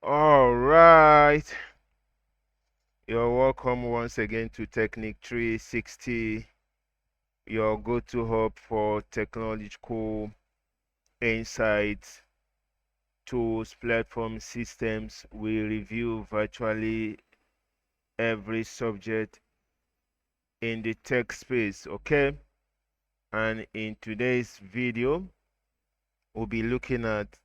All right, you're welcome once again to Technique 360, your go-to hub for technological insights, tools, platform systems. We review virtually every subject in the tech space, okay? And in today's video, we'll be looking at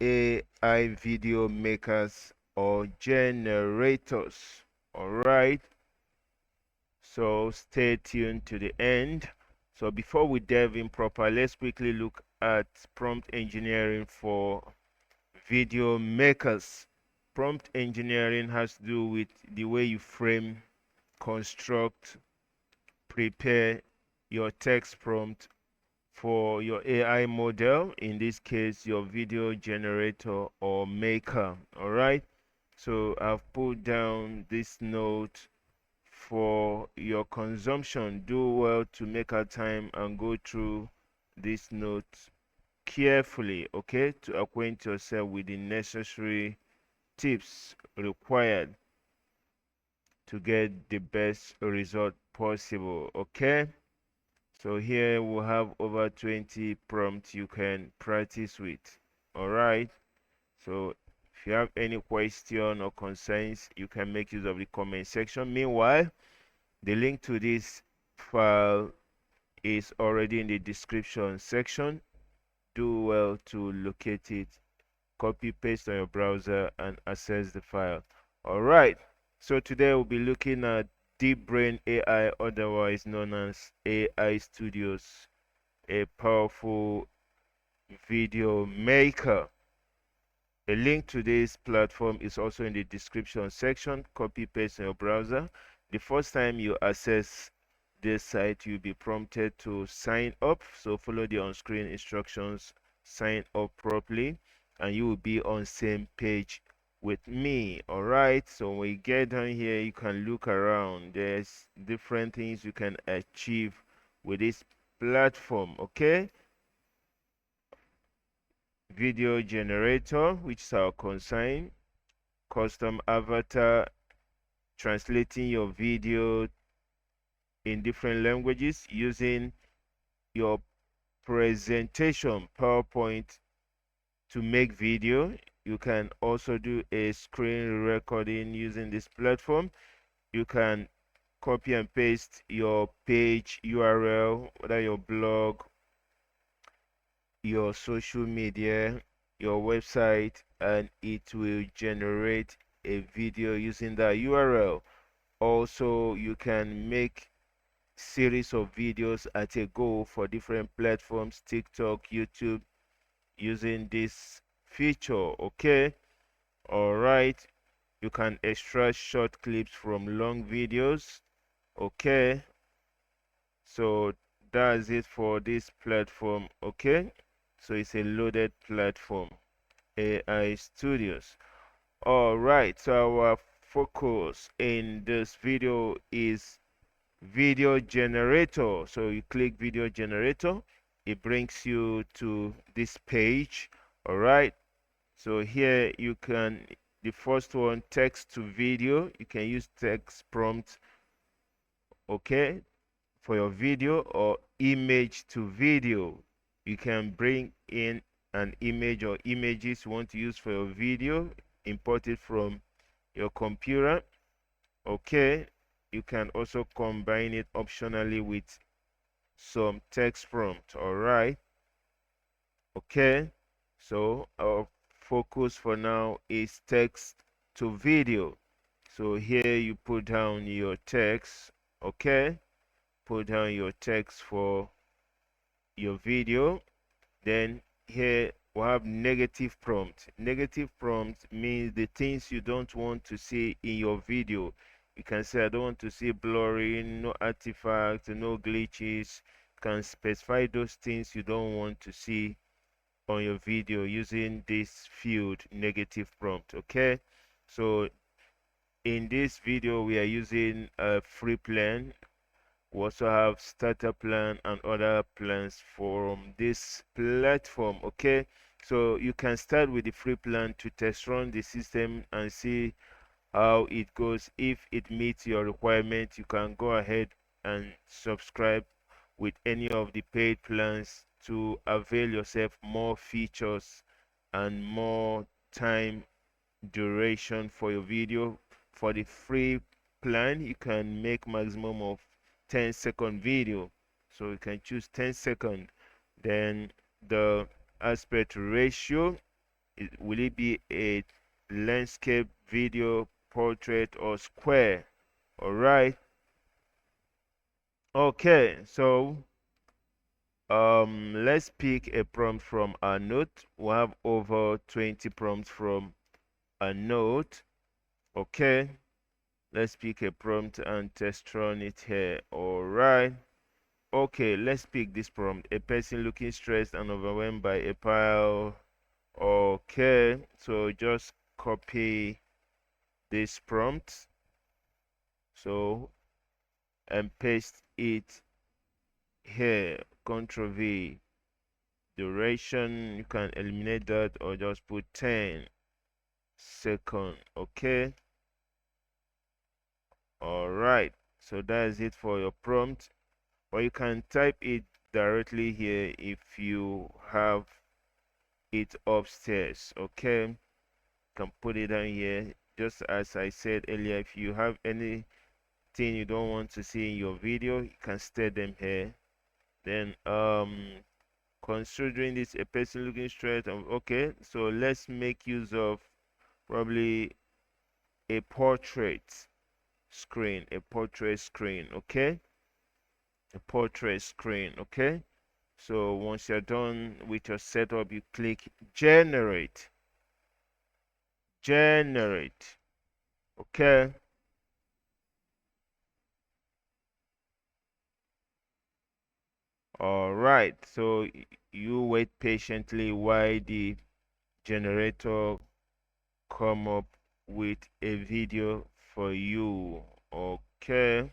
AI video makers or generators. All right. So stay tuned to the end. So before we delve in proper, let's quickly look at prompt engineering for video makers. Prompt engineering has to do with the way you frame, construct, prepare your text prompt for your AI model, in this case, your video generator or maker. All right. So I've put down this note for your consumption. Do well to make a time and go through this note carefully, okay, to acquaint yourself with the necessary tips required to get the best result possible, okay? So here we'll have over 20 prompts you can practice with. All right. So if you have any question or concerns, you can make use of the comment section. Meanwhile, the link to this file is already in the description section. Do well to locate it, copy paste on your browser and access the file. All right. So today we'll be looking at Deep Brain AI, otherwise known as AI Studios, a powerful video maker. A link to this platform is also in the description section. Copy paste in your browser. The first time you access this site, you'll be prompted to sign up. So follow the on-screen instructions, sign up properly, and you will be on same page with me. All right. So when you get down here, you can look around. There's different things you can achieve with this platform. Okay. Video generator, which is our consign, custom avatar, translating your video in different languages using your presentation PowerPoint to make video. You can also do a screen recording using this platform. You can copy and paste your page URL, whether your blog, your social media, your website, and it will generate a video using that URL. Also, you can make series of videos at a go for different platforms, TikTok, YouTube, using this feature. Okay. All right. You can extract short clips from long videos. Okay. So that's it for this platform. Okay. So it's a loaded platform, AI Studios. All right, so our focus in this video is video generator. So you click video generator, it brings you to this page. All right, so here you can, the first one, text to video. You can use text prompt, okay, for your video, or image to video. You can bring in an image or images you want to use for your video, import it from your computer. Okay, you can also combine it optionally with some text prompt. All right. Okay, so our focus for now is text to video. So here you put down your text. Okay, put down your text for your video. Then here we have negative prompt. Negative prompt means the things you don't want to see in your video. You can say, I don't want to see blurring, no artifacts, no glitches. You can specify those things you don't want to see on your video using this field, negative prompt. Okay, so in this video we are using a free plan. We also have starter plan and other plans from this platform. Okay, So you can start with the free plan to test run the system and see how it goes. If it meets your requirement, you can go ahead and subscribe with any of the paid plans to avail yourself more features and more time duration for your video. For the free plan, you can make maximum of 10-second video, so you can choose 10 second. Then the aspect ratio, will it be a landscape, video, portrait, or square? All right. Okay, so let's pick a prompt from our note. We have over 20 prompts from a note. Okay, let's pick a prompt and test run it here. All right. Okay, let's pick this prompt. A person looking stressed and overwhelmed by a pile. Okay, so just copy this prompt, so, and paste it here. Ctrl V. Duration, you can eliminate that or just put 10 second. Okay, all right, so that is it for your prompt. Or you can type it directly here if you have it upstairs. Okay, you can put it down here. Just as I said earlier, if you have anything you don't want to see in your video, you can state them here. Then considering this a person looking straight, okay, so let's make use of probably a portrait screen. Okay, a portrait screen. Okay, so once you're done with your setup, you click generate. Okay, all right, so you wait patiently while the generator come up with a video for you. Okay,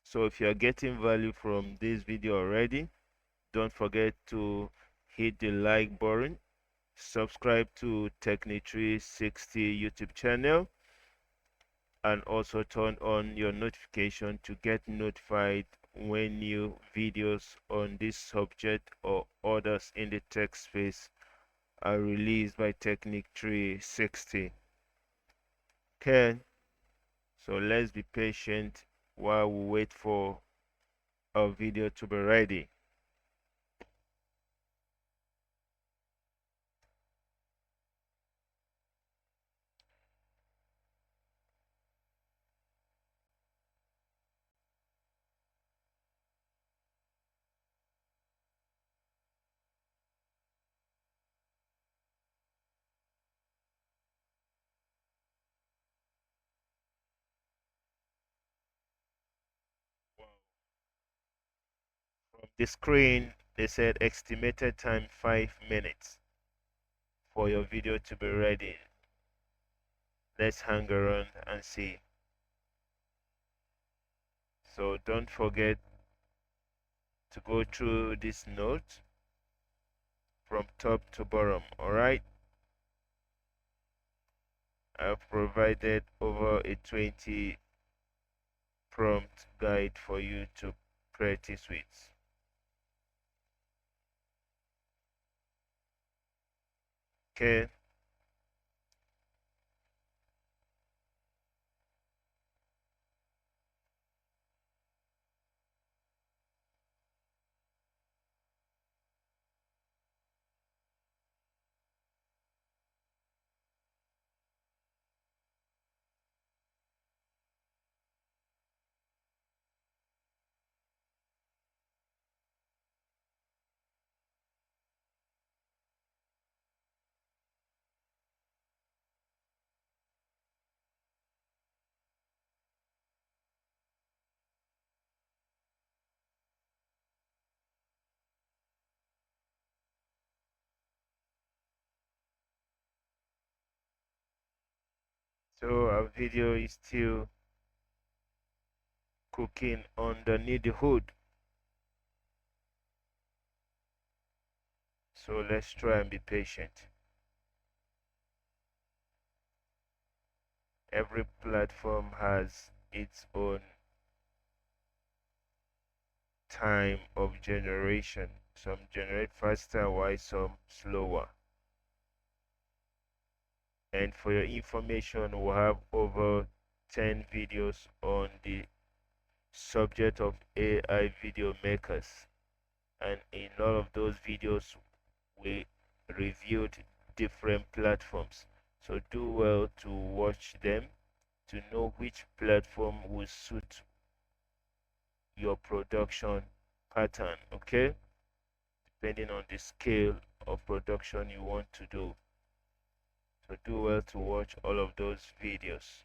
so if you're getting value from this video already, don't forget to hit the like button, subscribe to Technic360 YouTube channel, and also turn on your notification to get notified when new videos on this subject or others in the tech space are released by Technic360. Okay, so let's be patient while we wait for our video to be ready. From the screen, they said estimated time 5 minutes for your video to be ready. Let's hang around and see. So don't forget to go through this note from top to bottom. All right, I've provided over a 20 prompt guide for you to practice with. Okay, so our video is still cooking underneath the hood. So let's try and be patient. Every platform has its own time of generation. Some generate faster while some slower. And for your information, we'll have over 10 videos on the subject of AI video makers. And in all of those videos, we reviewed different platforms. So do well to watch them to know which platform will suit your production pattern, okay? Depending on the scale of production you want to do. So do well to watch all of those videos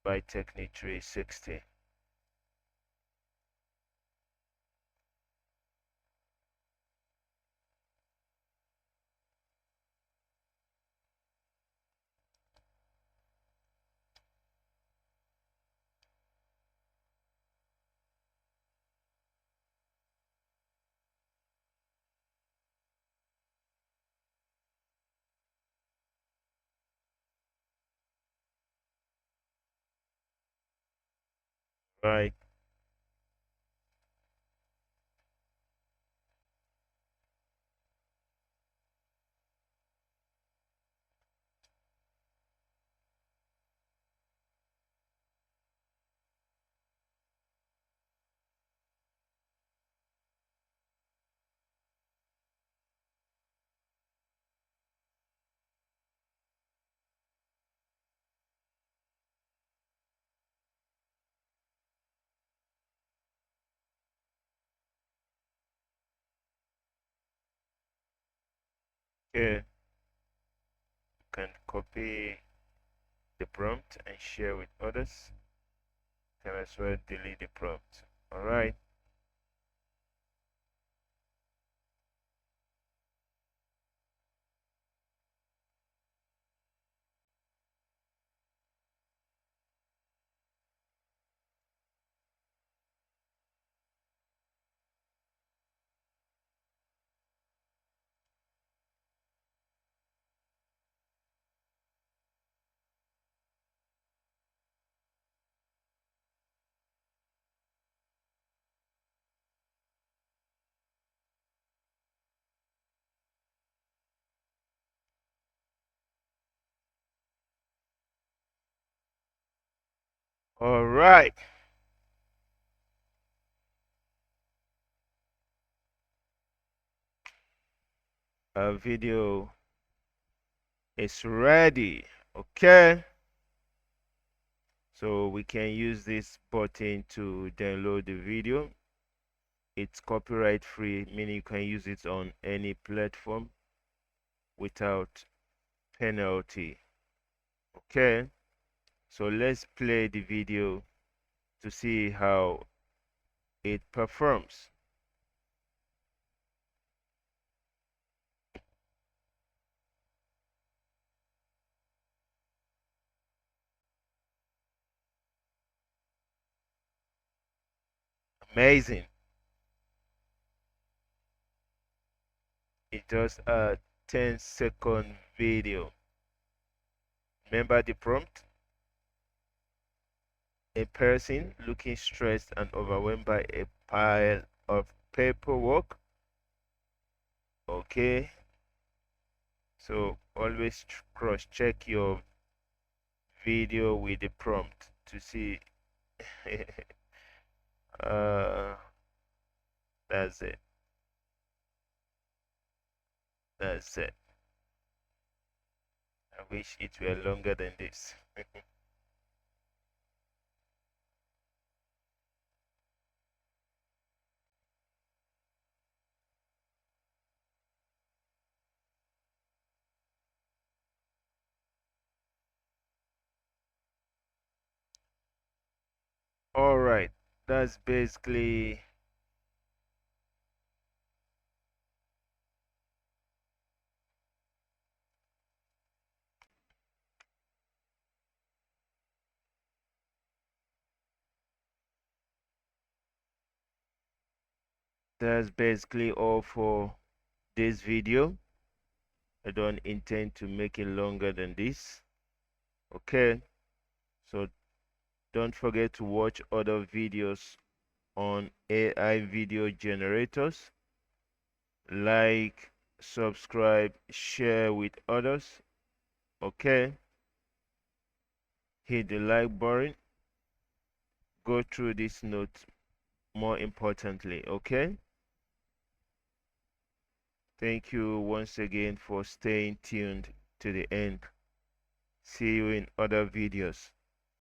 by Technic 360. Right. Okay. You can copy the prompt and share with others. You can as well delete the prompt. Alright. Alright. Our video is ready. Okay. So we can use this button to download the video. It's copyright free, meaning you can use it on any platform without penalty. Okay. So let's play the video to see how it performs. Amazing. It's just a 10-second video. Remember the prompt? A person looking stressed and overwhelmed by a pile of paperwork. Okay. So always cross-check your video with the prompt to see. uh, that's it. That's it. I wish it were longer than this. All right, that's basically all for this video. I don't intend to make it longer than this. Okay, so don't forget to watch other videos on AI video generators. Like, subscribe, share with others. Okay, hit the like button. Go through this note more importantly. Okay, thank you once again for staying tuned to the end. See you in other videos.